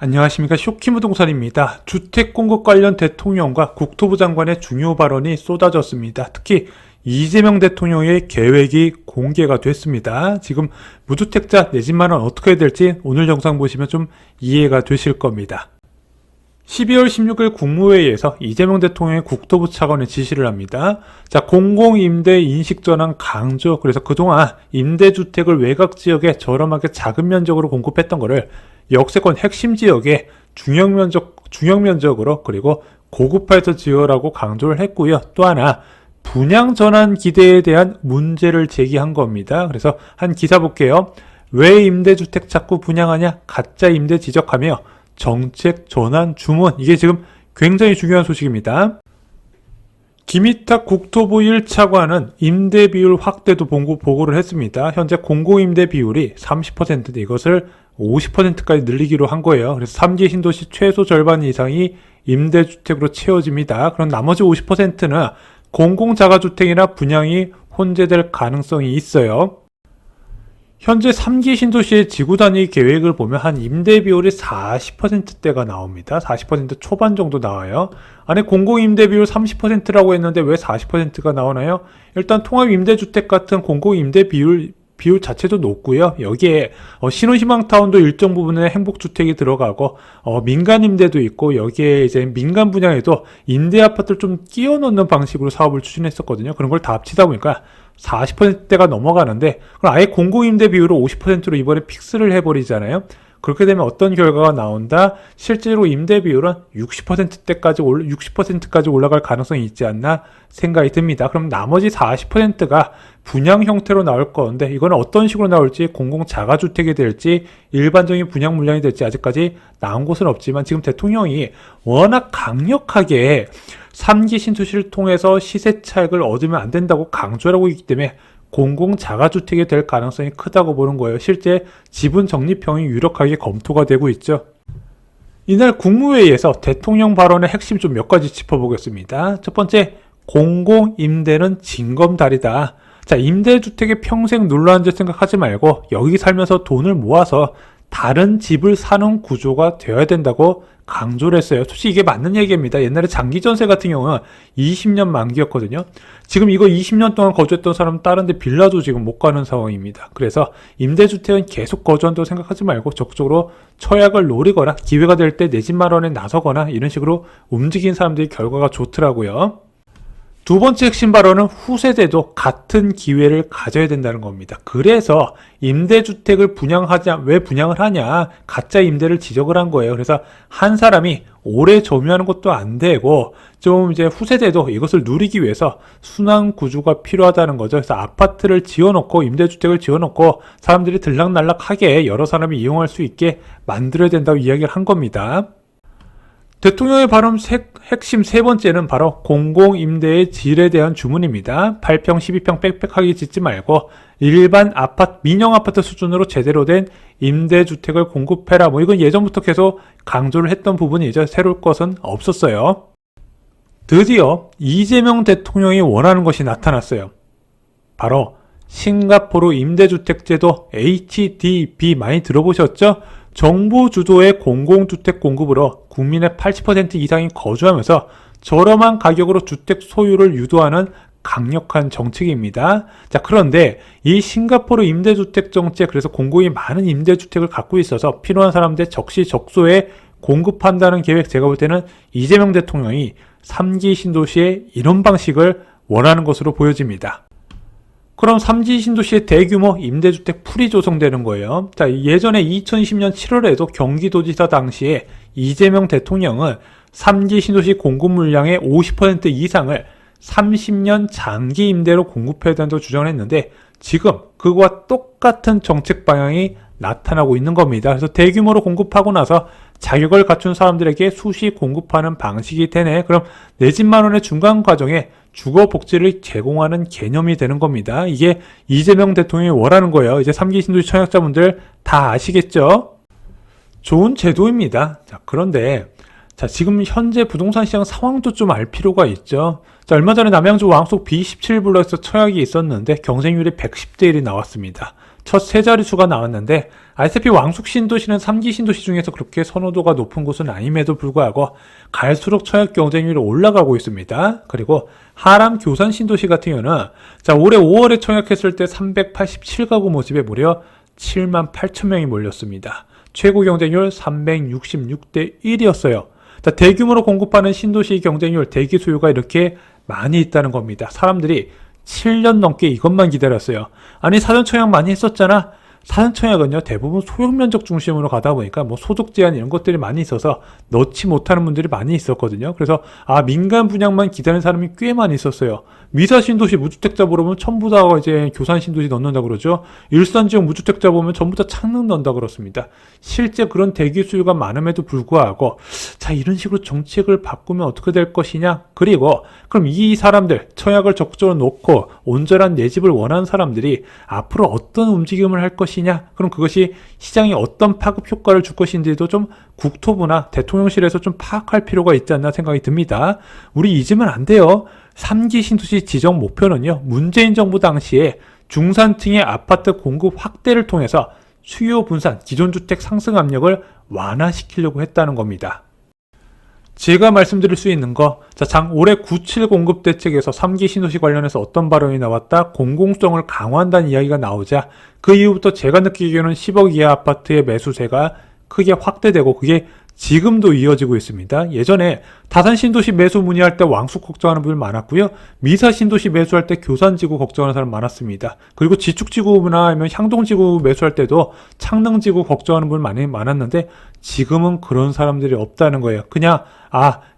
안녕하십니까. 쇼키무동산입니다. 주택 공급 관련 대통령과 국토부 장관의 중요 발언이 쏟아졌습니다. 특히 이재명 대통령의 계획이 공개가 됐습니다. 지금 무주택자 내 집 마련 어떻게 해야 될지 오늘 영상 보시면 좀 이해가 되실 겁니다. 12월 16일 국무회의에서 이재명 대통령의 국토부 차관이 지시를 합니다. 자, 공공임대 인식전환 강조. 그래서 그동안 임대주택을 외곽지역에 저렴하게 작은 면적으로 공급했던 거를 역세권 핵심 지역에 중형면적으로 그리고 고급화해서 지으라고 강조를 했고요. 또 하나 분양 전환 기대에 대한 문제를 제기한 겁니다. 그래서 한 기사 볼게요. 왜 임대주택 자꾸 분양하냐? 가짜 임대 지적하며 정책 전환 주문. 이게 지금 굉장히 중요한 소식입니다. 김희탁 국토부 1차관은 임대 비율 확대도 보고를 했습니다. 현재 공공임대 비율이 30%인데 이것을 50%까지 늘리기로 한 거예요. 그래서 3기 신도시 최소 절반 이상이 임대주택으로 채워집니다. 그럼 나머지 50%는 공공자가주택이나 분양이 혼재될 가능성이 있어요. 현재 3기 신도시의 지구단위 계획을 보면 한 임대 비율이 40%대가 나옵니다. 40% 초반 정도 나와요. 안에 공공임대 비율 30%라고 했는데 왜 40%가 나오나요? 일단 통합임대주택 같은 공공임대 비율 자체도 높고요. 여기에 신혼희망타운도 일정 부분에 행복주택이 들어가고 민간임대도 있고 여기에 이제 민간 분양에도 임대아파트를 좀 끼워 넣는 방식으로 사업을 추진했었거든요. 그런 걸 다 합치다 보니까 40%대가 넘어가는데 그럼 아예 공공임대 비율을 50%로 이번에 픽스를 해버리잖아요. 그렇게 되면 어떤 결과가 나온다? 실제로 임대 비율은 60%까지 올라갈 가능성이 있지 않나 생각이 듭니다. 그럼 나머지 40%가 분양 형태로 나올 건데 이건 어떤 식으로 나올지 공공자가주택이 될지 일반적인 분양 물량이 될지 아직까지 나온 곳은 없지만 지금 대통령이 워낙 강력하게 3기 신도시를 통해서 시세 차익을 얻으면 안 된다고 강조를 하고 있기 때문에 공공자가주택이 될 가능성이 크다고 보는 거예요. 실제 지분 적립형이 유력하게 검토가 되고 있죠. 이날 국무회의에서 대통령 발언의 핵심 좀 몇 가지 짚어보겠습니다. 첫 번째, 공공임대는 징검다리다. 자, 임대주택에 평생 눌러앉을 생각하지 말고 여기 살면서 돈을 모아서 다른 집을 사는 구조가 되어야 된다고 강조를 했어요. 솔직히 이게 맞는 얘기입니다. 옛날에 장기전세 같은 경우는 20년 만기였거든요. 지금 이거 20년 동안 거주했던 사람은 다른 데 빌라도 지금 못 가는 상황입니다. 그래서 임대주택은 계속 거주한다고 생각하지 말고 적극적으로 처약을 노리거나 기회가 될 때 내 집 마련에 나서거나 이런 식으로 움직인 사람들이 결과가 좋더라고요. 두 번째 핵심 발언은 후세대도 같은 기회를 가져야 된다는 겁니다. 그래서 임대주택을 왜 분양을 하냐? 가짜 임대를 지적을 한 거예요. 그래서 한 사람이 오래 점유하는 것도 안 되고 좀 이제 후세대도 이것을 누리기 위해서 순환 구조가 필요하다는 거죠. 그래서 아파트를 지어놓고 임대주택을 지어놓고 사람들이 들락날락하게 여러 사람이 이용할 수 있게 만들어야 된다고 이야기를 한 겁니다. 대통령의 발언 핵심 세 번째는 바로 공공임대의 질에 대한 주문입니다. 8평, 12평 빽빽하게 짓지 말고 일반 민영 아파트 수준으로 제대로 된 임대주택을 공급해라. 이건 예전부터 계속 강조를 했던 부분이죠. 새로울 것은 없었어요. 드디어 이재명 대통령이 원하는 것이 나타났어요. 바로 싱가포르 임대주택제도 HDB 많이 들어보셨죠? 정부 주도의 공공주택 공급으로 국민의 80% 이상이 거주하면서 저렴한 가격으로 주택 소유를 유도하는 강력한 정책입니다. 자, 그런데 이 싱가포르 임대주택 정책, 그래서 공공이 많은 임대주택을 갖고 있어서 필요한 사람들 적시적소에 공급한다는 계획, 제가 볼 때는 이재명 대통령이 3기 신도시의 이런 방식을 원하는 것으로 보여집니다. 그럼 3기 신도시의 대규모 임대주택 풀이 조성되는 거예요. 자, 예전에 2020년 7월에도 경기도지사 당시에 이재명 대통령은 3기 신도시 공급 물량의 50% 이상을 30년 장기 임대로 공급해야 된다고 주장을 했는데 지금 그거와 똑같은 정책 방향이 나타나고 있는 겁니다. 그래서 대규모로 공급하고 나서 자격을 갖춘 사람들에게 수시 공급하는 방식이 되네. 그럼 내 집 마련의 중간 과정에 주거 복지를 제공하는 개념이 되는 겁니다. 이게 이재명 대통령이 원하는 거예요. 이제 3기 신도시 청약자분들 다 아시겠죠? 좋은 제도입니다. 자, 그런데 지금 현재 부동산 시장 상황도 좀 알 필요가 있죠. 자, 얼마 전에 남양주 왕속 B17블럭에서 청약이 있었는데 경쟁률이 110대 1이 나왔습니다. 첫 세 자릿수가 나왔는데 알세피 왕숙 신도시는 3기 신도시 중에서 그렇게 선호도가 높은 곳은 아님에도 불구하고 갈수록 청약 경쟁률이 올라가고 있습니다. 그리고 하남 교산 신도시 같은 경우는 자 올해 5월에 청약했을 때 387가구 모집에 무려 7만 8천 명이 몰렸습니다. 최고 경쟁률 366대 1이었어요. 자, 대규모로 공급하는 신도시 경쟁률, 대기 수요가 이렇게 많이 있다는 겁니다. 사람들이 7년 넘게 이것만 기다렸어요. 아니 사전 청약 많이 했었잖아. 사전 청약은요 대부분 소형 면적 중심으로 가다 보니까 뭐 소득 제한 이런 것들이 많이 있어서 넣지 못하는 분들이 많이 있었거든요. 그래서 민간 분양만 기다리는 사람이 꽤 많이 있었어요. 미사 신도시 무주택자 보면 전부 다 이제 교산 신도시 넣는다 그러죠. 일산 지역 무주택자 보면 전부 다 창릉 넣는다 그렇습니다. 실제 그런 대기 수요가 많음에도 불구하고 자 이런 식으로 정책을 바꾸면 어떻게 될 것이냐. 그리고 그럼 이 사람들 청약을 적극적으로 놓고 온전한 내 집을 원하는 사람들이 앞으로 어떤 움직임을 할 것이냐. 그럼 그것이 시장에 어떤 파급 효과를 줄 것인지도 좀 국토부나 대통령실에서 좀 파악할 필요가 있지 않나 생각이 듭니다. 우리 잊으면 안 돼요. 3기 신도시 지정 목표는요. 문재인 정부 당시에 중산층의 아파트 공급 확대를 통해서 수요 분산, 기존 주택 상승 압력을 완화시키려고 했다는 겁니다. 제가 말씀드릴 수 있는 거, 자, 올해 97 공급 대책에서 3기 신도시 관련해서 어떤 발언이 나왔다? 공공성을 강화한다는 이야기가 나오자 그 이후부터 제가 느끼기에는 10억 이하 아파트의 매수세가 크게 확대되고 그게 지금도 이어지고 있습니다. 예전에 다산 신도시 매수 문의할 때 왕숙 걱정하는 분들 많았고요. 미사 신도시 매수할 때 교산지구 걱정하는 사람 많았습니다. 그리고 지축지구나 아니면 향동지구 매수할 때도 창릉지구 걱정하는 분 많았는데 지금은 그런 사람들이 없다는 거예요. 그냥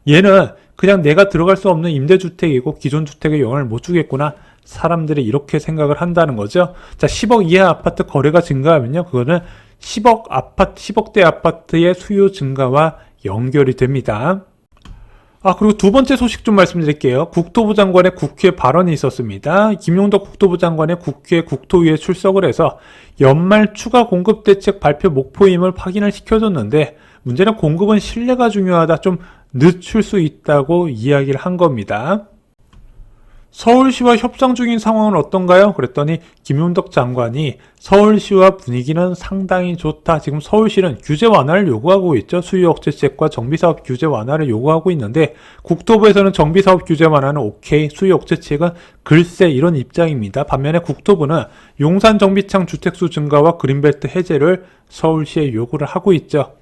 얘는 그냥 내가 들어갈 수 없는 임대주택이고 기존 주택에 영향을 못 주겠구나. 사람들이 이렇게 생각을 한다는 거죠. 자, 10억 이하 아파트 거래가 증가하면요. 그거는 10억대 아파트의 수요 증가와 연결이 됩니다. 그리고 두 번째 소식 좀 말씀드릴게요. 국토부 장관의 국회 발언이 있었습니다. 김용덕 국토부 장관의 국회 국토위에 출석을 해서 연말 추가 공급 대책 발표 목표임을 확인을 시켜줬는데 문제는 공급은 신뢰가 중요하다. 좀 늦출 수 있다고 이야기를 한 겁니다. 서울시와 협상 중인 상황은 어떤가요? 그랬더니 김용덕 장관이 서울시와 분위기는 상당히 좋다. 지금 서울시는 규제 완화를 요구하고 있죠. 수요 억제책과 정비사업 규제 완화를 요구하고 있는데 국토부에서는 정비사업 규제 완화는 오케이, 수요 억제책은 글쎄 이런 입장입니다. 반면에 국토부는 용산 정비창 주택수 증가와 그린벨트 해제를 서울시에 요구를 하고 있죠.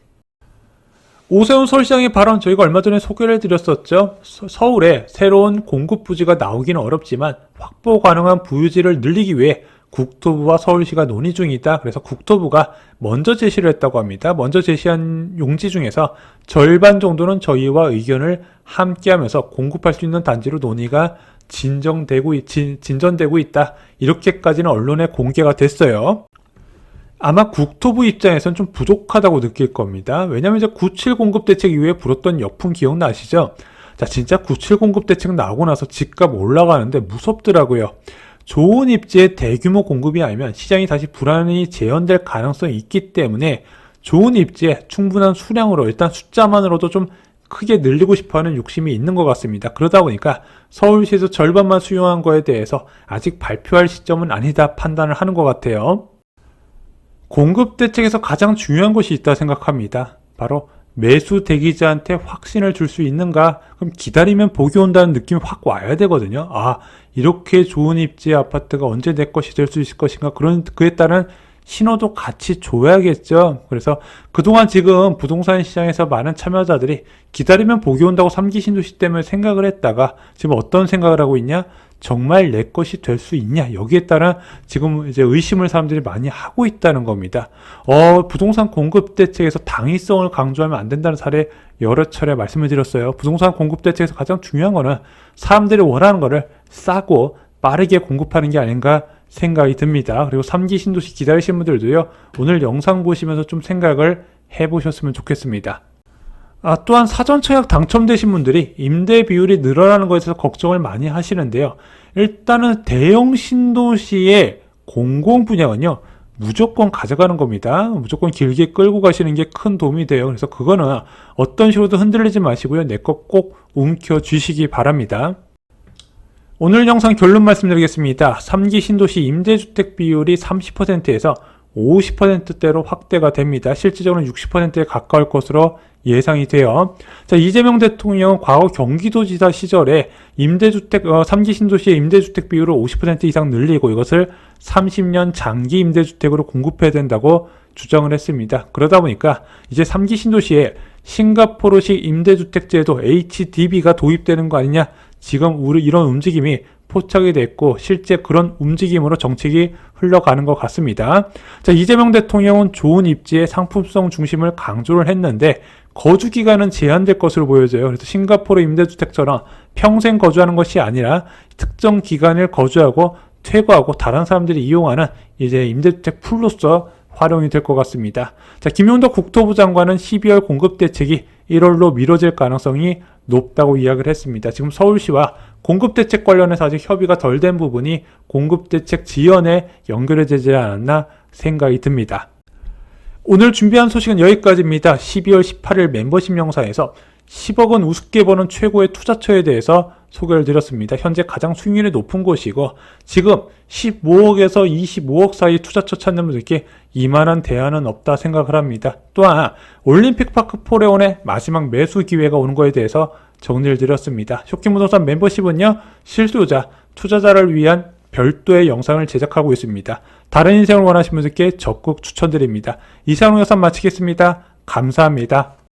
오세훈 서울시장의 발언 저희가 얼마 전에 소개를 해드렸었죠. 서울에 새로운 공급 부지가 나오기는 어렵지만 확보 가능한 부유지를 늘리기 위해 국토부와 서울시가 논의 중이다. 그래서 국토부가 먼저 제시를 했다고 합니다. 먼저 제시한 용지 중에서 절반 정도는 저희와 의견을 함께하면서 공급할 수 있는 단지로 논의가 진전되고 있다. 이렇게까지는 언론에 공개가 됐어요. 아마 국토부 입장에선 좀 부족하다고 느낄 겁니다. 왜냐면 이제 97 공급 대책 이후에 불었던 역풍 기억나시죠? 자, 진짜 97 공급 대책 나오고 나서 집값 올라가는데 무섭더라고요. 좋은 입지에 대규모 공급이 아니면 시장이 다시 불안이 재현될 가능성이 있기 때문에 좋은 입지에 충분한 수량으로 일단 숫자만으로도 좀 크게 늘리고 싶어하는 욕심이 있는 것 같습니다. 그러다 보니까 서울시에서 절반만 수용한 거에 대해서 아직 발표할 시점은 아니다 판단을 하는 것 같아요. 공급 대책에서 가장 중요한 것이 있다 생각합니다. 바로 매수 대기자한테 확신을 줄 수 있는가? 그럼 기다리면 복이 온다는 느낌이 확 와야 되거든요. 이렇게 좋은 입지의 아파트가 언제 내 것이 될 수 있을 것인가? 그에 따른 신호도 같이 줘야겠죠. 그래서 그동안 지금 부동산 시장에서 많은 참여자들이 기다리면 복이 온다고 3기 신도시 때문에 생각을 했다가 지금 어떤 생각을 하고 있냐? 정말 내 것이 될 수 있냐? 여기에 따라 지금 이제 의심을 사람들이 많이 하고 있다는 겁니다. 부동산 공급 대책에서 당위성을 강조하면 안 된다는 사례 여러 차례 말씀을 드렸어요. 부동산 공급 대책에서 가장 중요한 거는 사람들이 원하는 거를 싸고 빠르게 공급하는 게 아닌가 생각이 듭니다. 그리고 3기 신도시 기다리시는 분들도요, 오늘 영상 보시면서 좀 생각을 해보셨으면 좋겠습니다. 또한 사전 청약 당첨되신 분들이 임대 비율이 늘어나는 것에 대해서 걱정을 많이 하시는데요. 일단은 대형 신도시의 공공 분양은요, 무조건 가져가는 겁니다. 무조건 길게 끌고 가시는 게 큰 도움이 돼요. 그래서 그거는 어떤 식으로도 흔들리지 마시고요. 내 것 꼭 움켜쥐시기 바랍니다. 오늘 영상 결론 말씀드리겠습니다. 3기 신도시 임대주택 비율이 30%에서 50%대로 확대가 됩니다. 실질적으로는 60%에 가까울 것으로 예상이 돼요. 자, 이재명 대통령은 과거 경기도지사 시절에 3기 신도시의 임대주택 비율을 50% 이상 늘리고 이것을 30년 장기 임대주택으로 공급해야 된다고 주장을 했습니다. 그러다 보니까 이제 3기 신도시에 싱가포르식 임대주택 제도 HDB가 도입되는 거 아니냐, 지금 이런 움직임이 포착이 됐고 실제 그런 움직임으로 정책이 흘러가는 것 같습니다. 자, 이재명 대통령은 좋은 입지의 상품성 중심을 강조를 했는데 거주 기간은 제한될 것으로 보여져요. 그래서 싱가포르 임대주택처럼 평생 거주하는 것이 아니라 특정 기간을 거주하고 퇴거하고 다른 사람들이 이용하는 이제 임대주택 풀로서 활용이 될 것 같습니다. 자, 김용덕 국토부 장관은 12월 공급 대책이 1월로 미뤄질 가능성이 높다고 이야기를 했습니다. 지금 서울시와 공급대책 관련해서 아직 협의가 덜 된 부분이 공급대책 지연에 연결되지 않았나 생각이 듭니다. 오늘 준비한 소식은 여기까지입니다. 12월 18일 멤버십 영상에서 10억 원 우습게 버는 최고의 투자처에 대해서 소개를 드렸습니다. 현재 가장 수익률이 높은 곳이고 지금 15억에서 25억 사이 투자처 찾는 분들께 이만한 대안은 없다 생각을 합니다. 또한 올림픽파크 포레온의 마지막 매수 기회가 오는 거에 대해서 정리를 드렸습니다. 쇼킹부동산 멤버십은요, 실수요자, 투자자를 위한 별도의 영상을 제작하고 있습니다. 다른 인생을 원하시는 분들께 적극 추천드립니다. 이상 영상 마치겠습니다. 감사합니다.